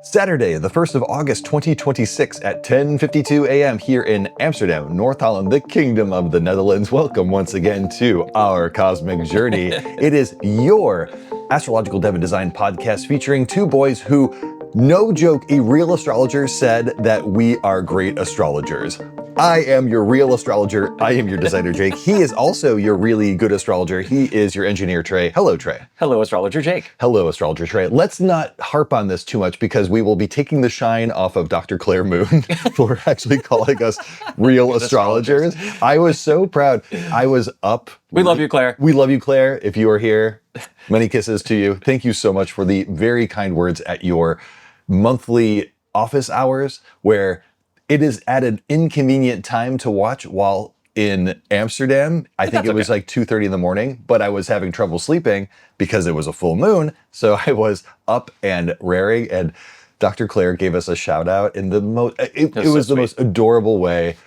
Saturday, the 1st of August, 2026 at 10:52 a.m. here in Amsterdam, North Holland, the Kingdom of the Netherlands. Welcome once again to our cosmic journey. It is your astrological dev and design podcast featuring two boys who, no joke, a real astrologer said that we are great astrologers. I am your real astrologer. I am your designer, Jake. He is also your really good astrologer. He is your engineer, Trey. Hello, Trey. Hello, astrologer Jake. Hello, astrologer Trey. Let's not harp on this too much because we will be taking the shine off of Dr. Claire Moon for actually calling us real astrologers. I was so proud. I was up. We love you, Claire. We love you, Claire. If you are here, many kisses to you. Thank you so much for the very kind words at your monthly office hours where it is at an inconvenient time to watch while in Amsterdam. I think it was like 2:30 in the morning, but I was having trouble sleeping because it was a full moon. So I was up and raring, and Dr. Claire gave us a shout out in the most, it was the most adorable way.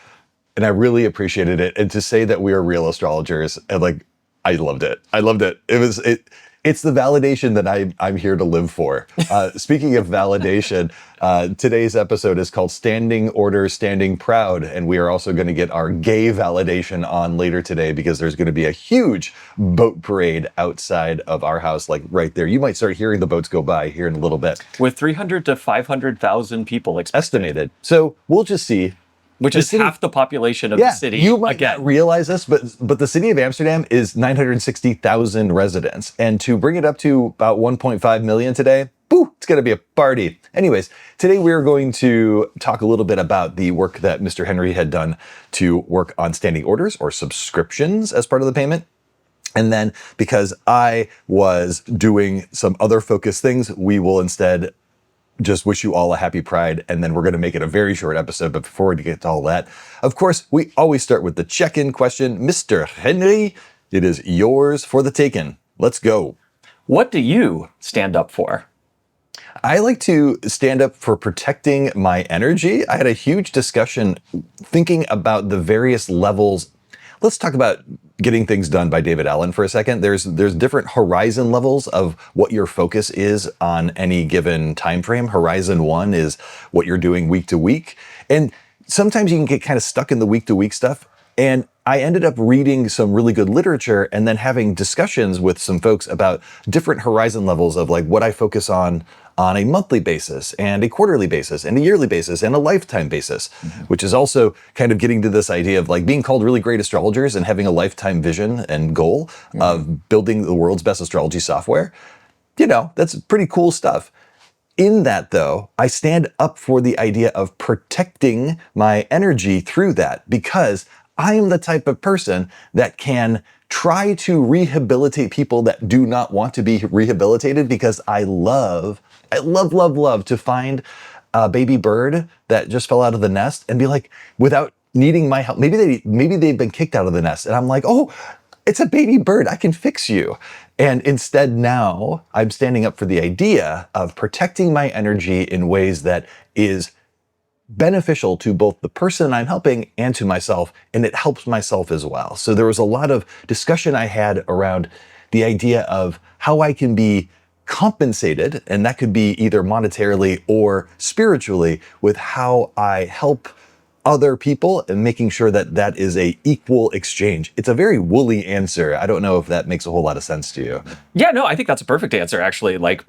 And I really appreciated it. And to say that we are real astrologers, and like, I loved it. I loved it. It's the validation that I'm here to live for. Speaking of validation, today's episode is called Standing Order, Standing Proud. And we are also going to get our gay validation on later today because there's going to be a huge boat parade outside of our house, like right there. You might start hearing the boats go by here in a little bit. With 300 to 500,000 people estimated. So we'll just see. Which is half the population of the city. You might not realize this, but the city of Amsterdam is 960,000 residents. And to bring it up to about 1.5 million today, boo, it's going to be a party. Anyways, today we're going to talk a little bit about the work that Mr. Henry had done to work on standing orders or subscriptions as part of the payment. And then because I was doing some other focused things, we will instead just wish you all a happy Pride, and then we're going to make it a very short episode. But before we get to all that, of course, we always start with the check-in question. Mr. Henry, it is yours for the taken. Let's go. What do you stand up for? I like to stand up for protecting my energy. I had a huge discussion thinking about the various levels. Let's talk about Getting Things Done by David Allen for a second. There's different horizon levels of what your focus is on any given time frame. Horizon 1 is what you're doing week to week. And sometimes you can get kind of stuck in the week to week stuff. And I ended up reading some really good literature and then having discussions with some folks about different horizon levels of like what I focus on a monthly basis and a quarterly basis and a yearly basis and a lifetime basis, which is also kind of getting to this idea of like being called really great astrologers and having a lifetime vision and goal of building the world's best astrology software. You know, that's pretty cool stuff. In that, though, I stand up for the idea of protecting my energy through that because I am the type of person that can try to rehabilitate people that do not want to be rehabilitated because I love to find a baby bird that just fell out of the nest and be like, without needing my help, maybe they've been kicked out of the nest. And I'm like, oh, it's a baby bird. I can fix you. And instead now I'm standing up for the idea of protecting my energy in ways that is beneficial to both the person I'm helping and to myself, and it helps myself as well. So there was a lot of discussion I had around the idea of how I can be compensated, and that could be either monetarily or spiritually, with how I help other people and making sure that that is a equal exchange. It's a very woolly answer. I don't know if that makes a whole lot of sense to you. Yeah, no, I think that's a perfect answer, actually. Like,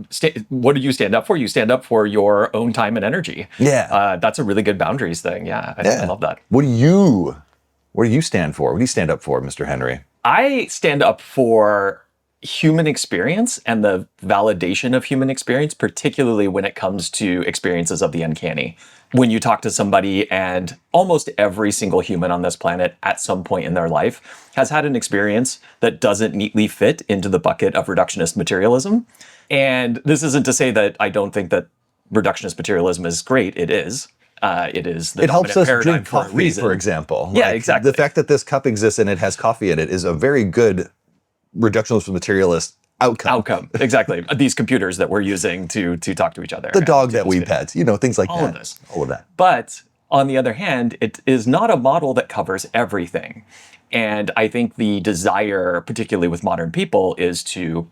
what do you stand up for? You stand up for your own time and energy. Yeah. That's a really good boundaries thing. Yeah, I love that. What do you stand for? What do you stand up for, Mr. Henry? I stand up for human experience and the validation of human experience, particularly when it comes to experiences of the uncanny. When you talk to somebody, and almost every single human on this planet at some point in their life has had an experience that doesn't neatly fit into the bucket of reductionist materialism. And this isn't to say that I don't think that reductionist materialism is great. It is. It is the dominant paradigm helps us drink for a coffee, reason. for example. Yeah, like, exactly. The fact that this cup exists and it has coffee in it is a very good reductionist materialist outcome. Exactly. These computers that we're using to talk to each other. The dog that we pet, things like all that. Of this. All of that. But on the other hand, it is not a model that covers everything. And I think the desire, particularly with modern people, is to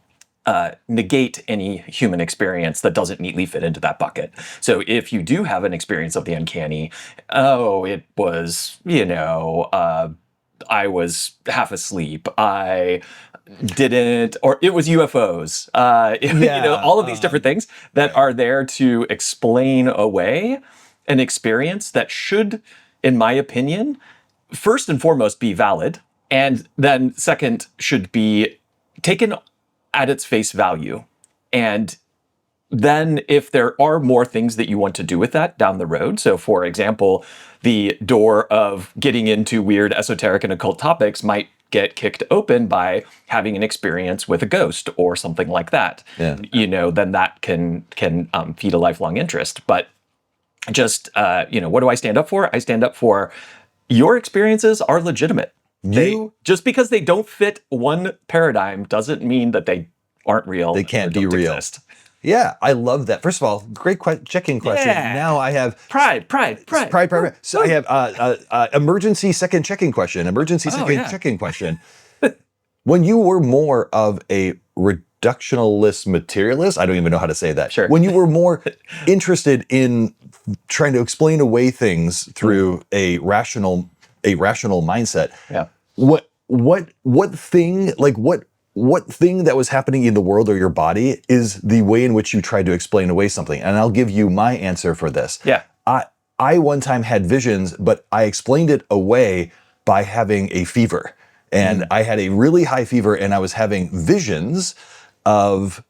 negate any human experience that doesn't neatly fit into that bucket. So if you do have an experience of the uncanny, oh, it was, I was half asleep. I didn't, or it was UFOs. All of these different things that are there to explain away an experience that should, in my opinion, first and foremost be valid, and then second should be taken at its face value. And then if there are more things that you want to do with that down the road, so for example, the door of getting into weird esoteric and occult topics might get kicked open by having an experience with a ghost or something like that. Yeah. Then that can feed a lifelong interest. But just, what do I stand up for? I stand up for your experiences are legitimate. Just because they don't fit one paradigm doesn't mean that they aren't real. They can't be real. Exist. Yeah, I love that. First of all, great check-in question. Yeah. Now I have pride. So I have emergency second check-in question. Check-in question. When you were more of a reductionalist materialist, I don't even know how to say that. Sure. When you were more interested in trying to explain away things through a rational mindset. Yeah. What thing that was happening in the world or your body is the way in which you tried to explain away something? And I'll give you my answer for this. Yeah. I one time had visions, but I explained it away by having a fever. And I had a really high fever, and I was having visions of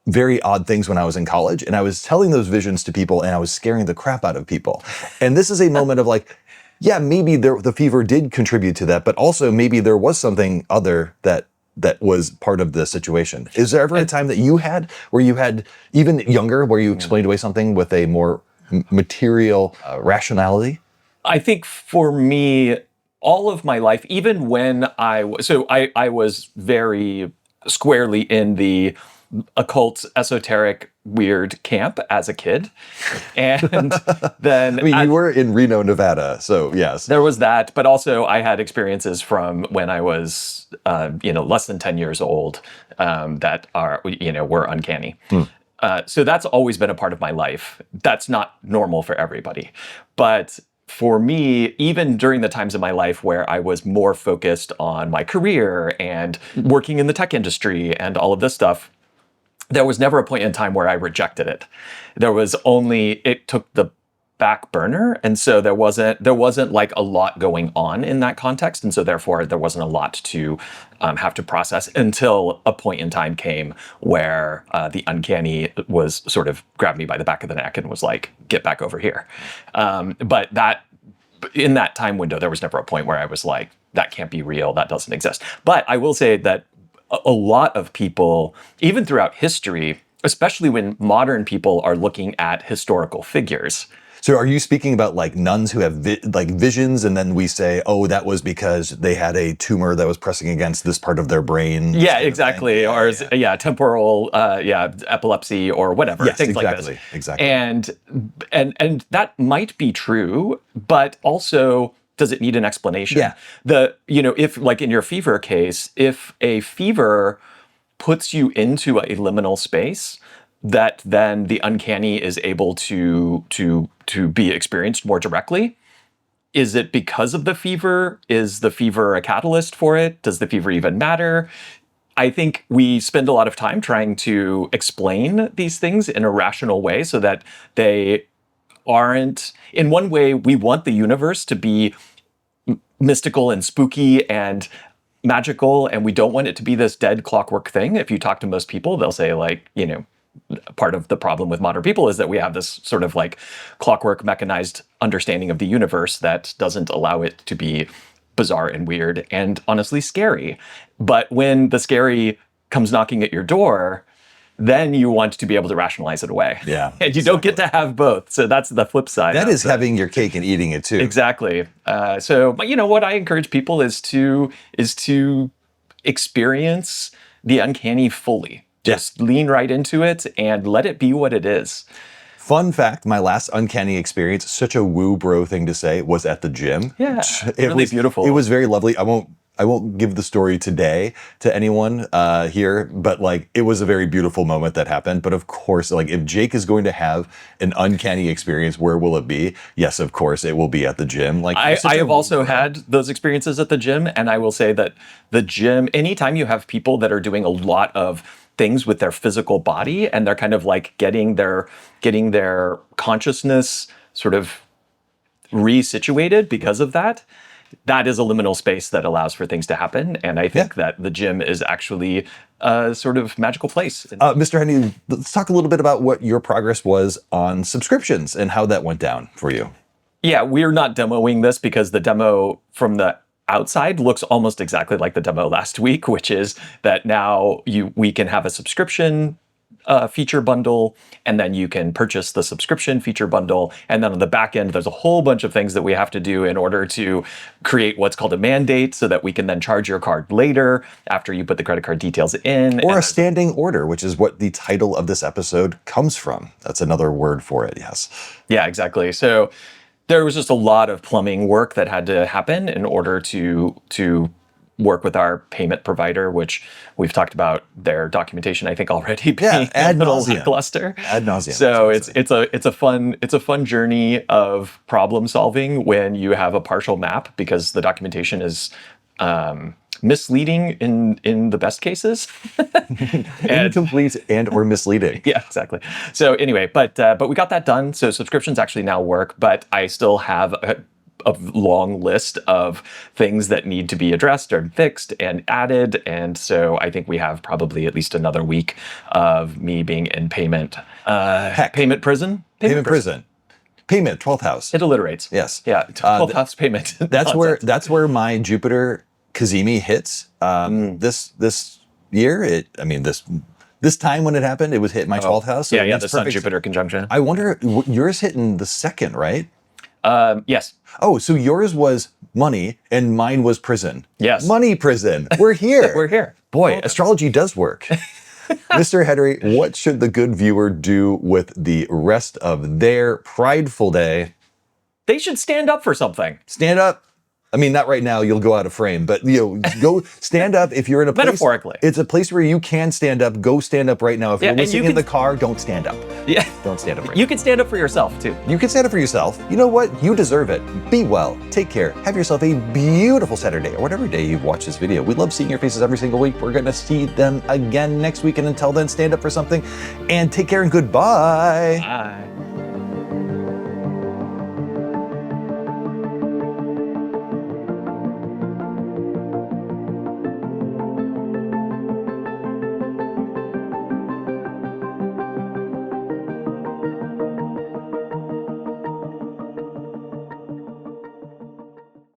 very odd things when I was in college. And I was telling those visions to people, and I was scaring the crap out of people. And this is a moment of like, yeah, maybe the fever did contribute to that, but also maybe there was something other that was part of the situation. Is there ever a time that you had, where you had, even younger, where you explained away something with a more material rationality? I think for me, all of my life, even when I was very squarely in the occult, esoteric, weird camp as a kid. And then you were in Reno, Nevada, so yes. There was that, but also I had experiences from when I was less than 10 years old that were uncanny. So that's always been a part of my life. That's not normal for everybody. But for me, even during the times of my life where I was more focused on my career and working in the tech industry and all of this stuff, there was never a point in time where I rejected it. It took the back burner. And so there wasn't like a lot going on in that context. And so therefore there wasn't a lot to have to process until a point in time came where the uncanny was sort of grabbed me by the back of the neck and was like, get back over here. But in that time window, there was never a point where I was like, that can't be real. That doesn't exist. But I will say that a lot of people, even throughout history, especially when modern people are looking at historical figures. So are you speaking about like nuns who have visions, and then we say, oh, that was because they had a tumor that was pressing against this part of their brain? Yeah, exactly. Temporal, epilepsy or whatever. Yes, things exactly, like this. Exactly. And that might be true, but also, does it need an explanation? Yeah. If like in your fever case, if a fever puts you into a liminal space, that then the uncanny is able to be experienced more directly. Is it because of the fever? Is the fever a catalyst for it? Does the fever even matter? I think we spend a lot of time trying to explain these things in a rational way so that they aren't, in one way, we want the universe to be mystical and spooky and magical, and we don't want it to be this dead clockwork thing. If you talk to most people, they'll say part of the problem with modern people is that we have this sort of like clockwork mechanized understanding of the universe that doesn't allow it to be bizarre and weird and honestly scary. But when the scary comes knocking at your door, then you want to be able to rationalize it away. Yeah. And you don't get to have both. So that's the flip side. That is having your cake and eating it too. Exactly. But what I encourage people is to experience the uncanny fully. Just lean right into it and let it be what it is. Fun fact, my last uncanny experience, such a woo bro thing to say, was at the gym. Yeah, It really was beautiful. It was very lovely. I won't I won't give the story today to anyone here, but like it was a very beautiful moment that happened. But of course, like if Jake is going to have an uncanny experience, where will it be? Yes, of course, it will be at the gym. Like I have also had those experiences at the gym, and I will say that the gym, anytime you have people that are doing a lot of things with their physical body and they're kind of like getting their consciousness sort of resituated because of that, that is a liminal space that allows for things to happen. And I think that the gym is actually a sort of magical place. Mr. Henry, let's talk a little bit about what your progress was on subscriptions and how that went down for you. Yeah, we're not demoing this because the demo from the outside looks almost exactly like the demo last week, which is that now we can have a subscription feature bundle, and then you can purchase the subscription feature bundle. And then on the back end, there's a whole bunch of things that we have to do in order to create what's called a mandate so that we can then charge your card later after you put the credit card details in. Or a standing order, which is what the title of this episode comes from. That's another word for it, yes. Yeah, exactly. So there was just a lot of plumbing work that had to happen in order to work with our payment provider, which we've talked about their documentation, I think, already being ad a little nauseam. lackluster. Ad nauseum. So it's a fun journey of problem solving when you have a partial map, because the documentation is misleading in the best cases. Incomplete and or misleading. Yeah, exactly. So anyway, but we got that done. So subscriptions actually now work, but I still have a long list of things that need to be addressed or fixed and added. And so I think we have probably at least another week of me being in payment payment prison. Payment prison. Payment, 12th house. It alliterates. Yes. Yeah, 12th house payment. That's where my Jupiter Kazemi hits. This year, this time when it happened, it was hit my 12th house. So Yeah, the Sun-Jupiter conjunction. I wonder, yours hit in the second, right? Yes. Oh, so yours was money and mine was prison. Yes. Money prison. We're here. We're here. Boy, astrology does work. Mr. Henry, what should the good viewer do with the rest of their prideful day? They should stand up for something. Stand up. I mean, not right now, you'll go out of frame, but go stand up if you're in a place. Metaphorically. It's a place where you can stand up. Go stand up right now. If you're listening in the car, don't stand up. Yeah. Don't stand up right You can stand up for yourself too. You can stand up for yourself. You know what? You deserve it. Be well. Take care. Have yourself a beautiful Saturday or whatever day you've watched this video. We love seeing your faces every single week. We're going to see them again next week. And until then, stand up for something and take care and goodbye. Bye.